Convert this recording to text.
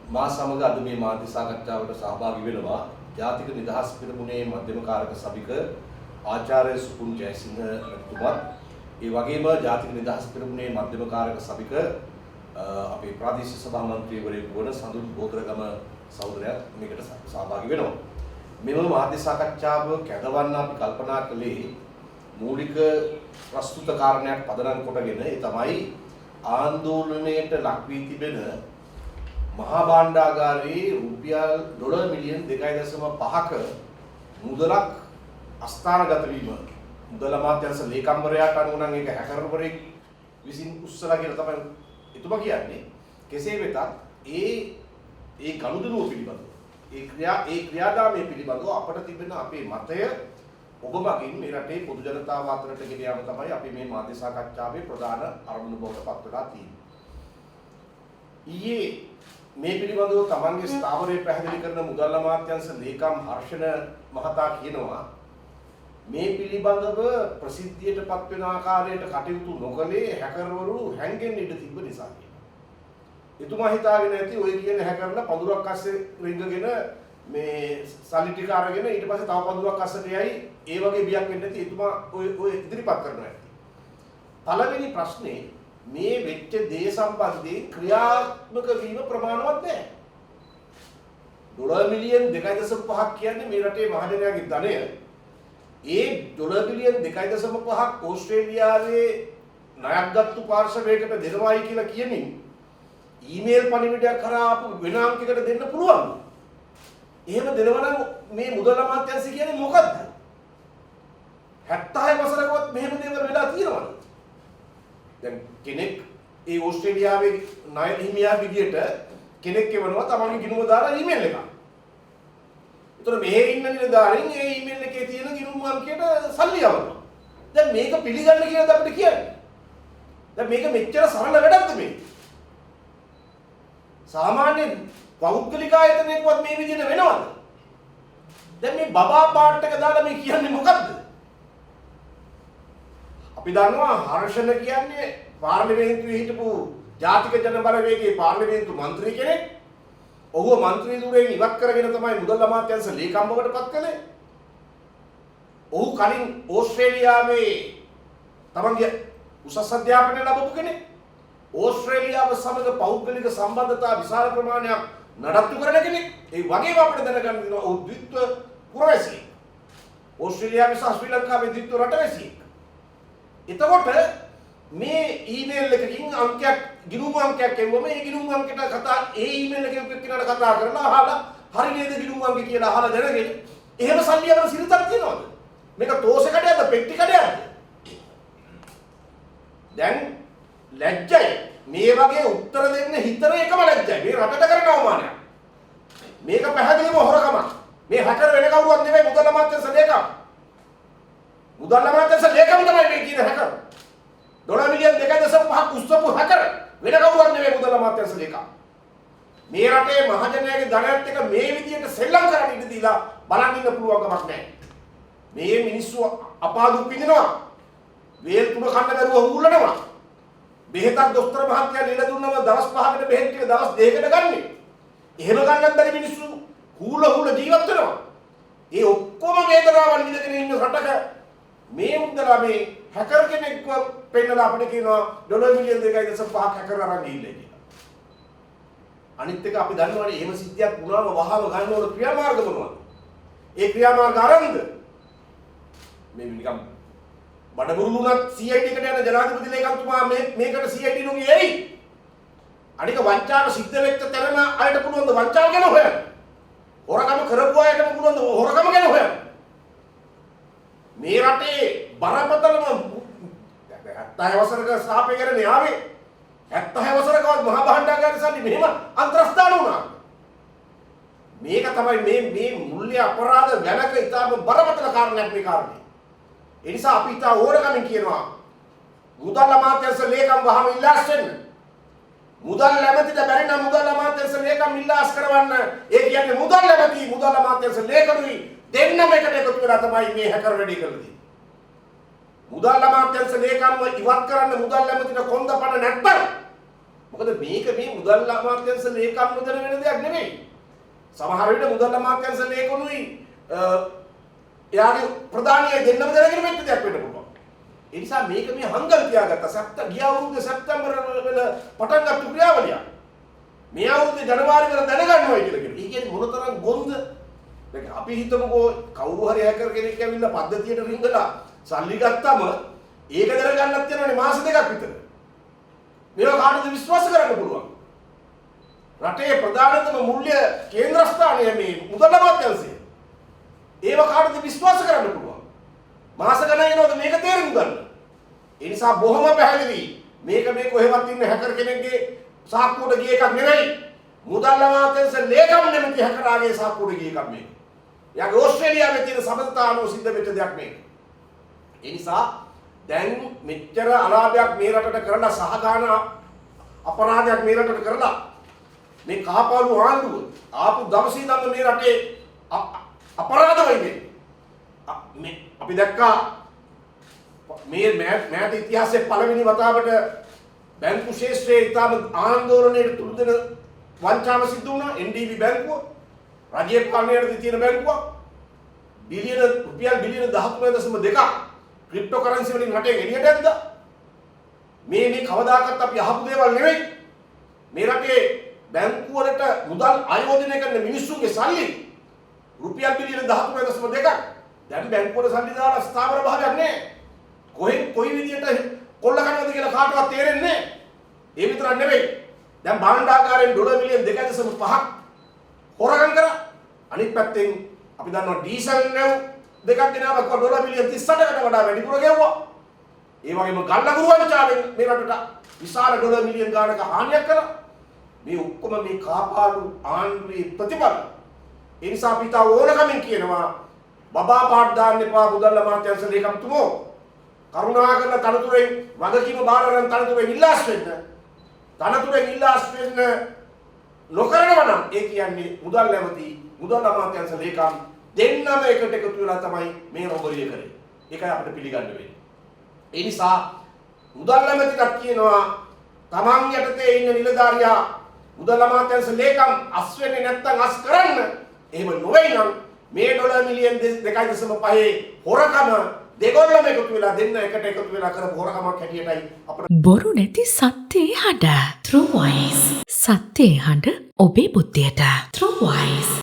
මා සමග අද මේ මාධ්‍ය සාකච්ඡාවට සහභාගී වෙනවා ජාතික නිදහස් පෙරමුණේ මධ්‍යම කාරක සභික ආචාර්ය සුකුල් ජයසිංහ මහත්මයා ඒ වගේම ජාතික නිදහස් පෙරමුණේ මධ්‍යම කාරක සභික අපේ ප්‍රාදේශීය සභා මන්ත්‍රීවරයෙකු වන සඳුන් බෝධරගම සහෝදරයා මේකට සහභාගී වෙනවා. මෙම මාධ්‍ය සාකච්ඡාව කැඳවන්න අපි කල්පනා කළේ මූලික ප්‍රස්තුත කාරණයක් පදනම් කොටගෙන ඒ තමයි ආందోලනයට ලක් වී තිබෙන මහා භාණ්ඩාගාරයේ රුපියල් ඩොලර් මිලියන් 2.5ක මුදලක් අස්ථානගත වීම. මුදල අමාත්‍යාංශ ලේකම්වරයාට අනුව නම් ඒක හැකර්වරයෙක් විසින් උස්සලා කියලා තමයි එතුමා කියන්නේ. කෙසේ වෙතත් ඒ ගනුදෙනුව පිළිබඳව ඒ ක්‍රියාදාමයේ පිළිබඳව අපට තිබෙන අපේ මතය ඔබ මගින් මේ රටේ පොදු ජනතාව අතරට ගෙන යාම තමයි අපි මේ මාධ්‍ය සාකච්ඡාවේ ප්‍රධාන අරමුණු බවට පත් වෙලා තියෙන්නේ. ඊයේ මේ පිළිබඳව තමන්ගේ ස්ථාවරය පැහැදිලි කරන මුදල් අමාත්‍යාංශ ලේකම් හර්ෂණ මහතා කියනවා මේ පිළිබඳව ප්‍රසිද්ධියට පත් වෙන ආකාරයට කටයුතු නොකළේ හැකර්වරු හැංගෙන්න ඉඩ තිබ්බ නිසා කියලා. එතුමා හිතාගෙන ඇති ඔය කියන හැකර්ලා පඳුරක් අස්සේ රිංගගෙන මේ සල්ලි ටික අරගෙන ඊට පස්සේ තව පඳුරක් අස්සට යයි ඒ වගේ බියක් වෙන්නේ නැති එතුමා ඔය ඉදිරිපත් කරනවා ඇති. පළවෙනි ප්‍රශ්නේ මේ වෙච්ච දේ සම්බන්ධයෙන් ක්‍රියාත්මක වීම ප්‍රමාණවත් නැහැ. ඩොලර් මිලියන් 2.5ක් කියන්නේ මේ රටේ මහජනයාගේ ධනය. ඒ ඩොලර් මිලියන් 2.5ක් ඕස්ට්‍රේලියාවේ ණයක් ගත්තු පාර්ශවයකට දෙනවායි කියලා කියමින් ඊමේල් පණිවිඩයක් කරා ආපු වෙන අංකයකට දෙන්න පුළුවන්. එහෙම දෙනවා නම් මේ මුදල් අමාත්‍යාංශය කියන්නේ මොකද්ද? 76 වසරකවත් මෙහෙම දේවල් වෙලා තියෙනවද? දැන් කෙනෙක් ඒ ඕස්ට්‍රේලියාවේ ණය හිමියා විදියට කෙනෙක් එවනවා තමන්ගේ ගිණුම දාලා ඊමේල් එකක්. ඒතර මෙහෙ ඉන්න නිලධාරීන් ඒ ඊමේල් එකේ තියෙන ගිණුම් අංකයට සල්ලි යවනවා. දැන් මේක පිළිගන්න කියලාද අපිට කියන්නේ? දැන් මේක මෙච්චර සරල වැඩක්ද මේ? සාමාන්‍ය පෞද්ගලික ආයතනයකවත් මේ විදිහට වෙනවද? දැන් මේ බබා පාට් එක දාලා මේ කියන්නේ මොකද්ද? අපි දන්නවා හර්ෂණ කියන්නේ පාර්ලිමේන්තුවේ හිටපු ජාතික ජනබලවේගයේ පාර්ලිමේන්තු මන්ත්‍රී කෙනෙක්. ඔහුව මන්ත්‍රී ධුරයෙන් ඉවත් කරගෙන තමයි මුදල් අමාත්‍යාංශ ලේකම් බවට පත් කළේ. ඔහු කලින් ඕස්ට්‍රේලියාවේ තමන්ගේ උසස් අධ්‍යාපනය ලැබපු කෙනෙක්. ඕස්ට්‍රේලියාව සමග පෞද්ගලික සම්බන්ධතා විශාල ප්‍රමාණයක් නඩත්තු කරන කෙනෙක්. ඒ වගේම අපිට දැනගන්න වෙනවා ඔහු ද්විත්ව පුරවැසියෙක්. ඕස්ට්‍රේලියාවේ සහ ශ්‍රී ලංකාවේ ද්විත්ව රටවැසියෙක්. එතකොට මේ ඊමේල් එකකින් අංකයක් ගිණුම් අංකයක් එවුවම ඒ ගිණුම් අංකයට කතා ඒ ඊමේල් එකේ එක්කෙනාට කතා කරලා අහලා හරි නේද ගිණුම් අංක කියලා අහලා දැනගෙන එහෙම සල්ලි යවන සිරිතක් තියනවද? මේක තෝෂ කඩයක්ද පෙට්ටි කඩයක්ද? දැන් ලැජ්ජයි මේ වගේ උත්තර දෙන්න හිතන එකම ලැජ්ජයි. මේ රටට කරන අවමානයක්. මේක පැහැදිලිව හොරකමක්. මේ හැකර් වෙන කවුරුවත් නෙවෙයි මුදල් අමාත්‍යාංශ ලේකම්. මුදල් අමාත්‍යාංශ ලේකම් තමයි මේ කියන හැකර්. ඩොලර් මිලියන් 2.5ක් උස්සපු හැකර් වෙන කවුරුවත් නෙවෙයි මුදල් අමාත්‍යාංශ ලේකම්. මේ රටේ මහජනයාගේ ධනයත් එක මේ විදියට සෙල්ලම් කරන්න ඉඩ දීලා බලන් ඉන්න පුළුවන් කමක් නැහැ. මේ මිනිස්සු අපාදුක් විඳිනවා. වේල් තුන කන්න දරුව හුල්ලනවා. බෙහෙතක් දොස්තර මහත්තයා ලියලා දුන්නම දවස් 5කට බෙහෙත් ටික දවස් 2කට ගන්නෙ. එහෙම ගන්නත් බැරි මිනිස්සු හුල ජීවත් වෙනවා. ඒ ඔක්කොම වේදනාවන් විඳගෙන ඉන්න රටක මේ මුදලා මේ හැකර් කෙනෙක්ව පෙන්නලා අපිට කියනවා ඩොලර් මිලියන් 2.5ක් හැකර් අරන් ගිහිල්ලා කියලා. අනිත් එක අපි දන්නවනේ එහෙම සිද්ධියක් වුණාම වහම ගන්න ඕන ක්‍රියාමාර්ග මොනවද? ඒ ක්‍රියාමාර්ග අරන්ද මේ නිකම් බඩබුරුලුණත් CID එකට යන ජනාධිපති ලේකම්තුමා මේකට CID නුගේ එයි. අනික වංචාව සිද්ධ වෙච්ච තැනම අයට පුළුවන් ද වංචාව ගැන හොයන්න. හොරකම කරපු අයට පුළුවන් ද හොරකම ගැන හොයන්න. මේ රටේ බරපතලම 70 වසරක සාපේ කරන්නේ ආවේ 70 වසරකවත් මහා භාණ්ඩාගාරය සල්ලි මෙහෙම අන්තරස්ථාන වුණා. මේක තමයි මේ මුල්‍ය අපරාධ වැළක ඉතාම බරපතල කාරණයක් මේ කාරණේ. ඒ නිසා අපි ඉතා ඕනකමින් කියනවා මුදල් අමාත්‍යාංශ ලේකම් වහම ඉල්ලාස් වෙන්න. මුදල් ලැබතිද බැරි නම් මුදල් අමාත්‍යාංශ ලේකම් ඉල්ලාස් කරවන්න. ඒ කියන්නේ මුදල් ලැබති මුදල් අමාත්‍යාංශ ලේකම්යි දෙන්නම එකට එකතු වෙලා තමයි මේ හැකර් වැඩේ කරලා තියෙන්නේ. මුදල් අමාත්‍යාංශ ලේකම්ව ඉවත් කරන්න මුදල් ලැබතිට කොන්ද පණ නැත්නම් මොකද මේක මේ මුදල් අමාත්‍යාංශ ලේකම් මුදල වෙන දෙයක් නෙමෙයි. සමහර විට මුදල් අමාත්‍යාංශ ලේකමුයි එයාගේ ප්‍රධානියයි දෙන්නම දැනගෙන මෙච්ච දෙයක් වෙන්න පුළුවන්. ඒ නිසා මේක මේ හංගල් තියාගත්ත ගිය අවුරුද්දේ සැප්තැම්බර් වල පටන් ගත්ත ක්‍රියාවලිය. මේ අවුරුද්දේ ජනවාරි වල දැනගන්නවා කියලා කියනවා. ඒ කියන්නේ මොනතරම් ගොන්ද? අපි හිතමුකෝ කවුරු හරි හැකර් කෙනෙක් ඇවිල්ලා පද්ධතියට රිංගලා සල්ලි ගත්තම ඒක දැනගන්නත් යනවානේ මාස දෙකක් විතර. මේවා කාටද විශ්වාස කරන්න පුළුවන්? රටේ ප්‍රධානතම මූල්‍ය කේන්ද්‍රස්ථානය මේ මුදල් අමාත්‍යාංශය. ඒව කාටද විශ්වාස කරන්න පුළුවන්? මාස ගණන් යනවාද මේක තේරුම් ගන්න. ඒ නිසා බොහොම පැහැදිලි මේක මේ කොහෙවත් ඉන්න හැකර් කෙනෙක්ගේ සාක්කුවට ගිය එකක් නෙවෙයි. මුදල් අමාත්‍යාංශ ලේකම් නැමැති හැකරාගේ සාක්කුවට ගිය එකක් මේක. යාගේ ඕස්ට්‍රේලියාවේ තියෙන සබඳතාවෝ සිද්ධ වෙච්ච දෙයක් මේක. ඒ නිසා දැන් මෙච්චර අලාභයක් මේ රටට කරලා සහගාන අපරාධයක් මේ රටට කරලා මේ කහපාළු ආණ්ඩුව ආපු දවසේ ඉඳන් මේ රටේ අපරාධ වෙන්නේ. අපි දැක්කා මේ මෑත ඉතිහාසයේ පළවෙනි වතාවට බැංකු ශාස්ත්‍රයේ ඉතාම ආందోලනයේ තුරු දෙන වංචාව සිදු වුණා. NDB බැංකුව රජයේ පාලනයට තියෙන බැංකුවක් රුපියල් බිලියන 13.2ක් ක්‍රිප්ටෝ කරන්සි වලින් රටේ එළියට ඇද්දා. මේ කවදාකවත් අපි අහපු දේවල් නෙවෙයි. මේ රටේ බැංකුව වලට මුදල් ආයෝජනය කරන මිනිස්සුන්ගේ සල්ලි රුපියල් බිලියන 13.2ක්. දැන් බැංකුව වල සල්ලි දාලා ස්ථාවර භාවයක් නැහැ. කොයි විදියට කොල්ල කරනවද කියලා කාටවත් තේරෙන්නේ නැහැ. ඒ විතරක් නෙවෙයි. දැන් භාණ්ඩාගාරයෙන් ඩොලර් මිලියන 2.5ක් හොරගම් කරා. අනිත් පැත්තෙන් අපි දන්නවා ඩීසල් නැව් දෙකක් ගෙනාවා ඩොලර් මිලියන 38කට වඩා වැඩිපුර ගෙවුවා. ඒ වගේම ගල්ලගුරු වංචාවෙන් මේ රටට විශාල ඩොලර් මිලියන් ගානක හානියක් කළා. මේ ඔක්කොම මේ කාපාලු ආණ්ඩුවේ ප්‍රතිඵල. ඒ නිසා අපි තා ඕනකමින් කියනවා බබා පාඩ් දාන්න එපා මුදල් අමාත්‍යාංශ ලේකම්තුමෝ. කරුණාකරලා තනතුරෙන් වගකීම බාර ගන්න තනතුරෙන් ඉල්ලාස් වෙන්න. තනතුරෙන් ඉල්ලාස් වෙන්න නොකරනවා නම් ඒ කියන්නේ මුදල් නැමැති මුදල් අමාත්‍යාංශ ලේකම් දෙන්නම එකට එකතු වෙලා තමයි මේ රොබරිය කරේ. ඒකයි අපිට පිළිගන්න වෙන්නේ. ඒ නිසා මුදල් නැමැතිට කියනවා තමන් යටතේ ඉන්න නිලධාරියා මුදල් අමාත්‍යාංශ ලේකම් අස් වෙන්නේ නැත්තම් අස් කරන්න. එහෙම නොවේ නම් මේ ඩොලර් මිලියන් 2.5 හොරකම දෙගොල්ලම එකතු වෙලා දෙන්න එකට එකතු වෙලා කරපු හොරකමක් හැටියටයි අපිට බොරු නැති සත්‍යයේ හඬ True Voice. සත්‍යයේ හඬ ඔබේ බුද්ධියට True Voice.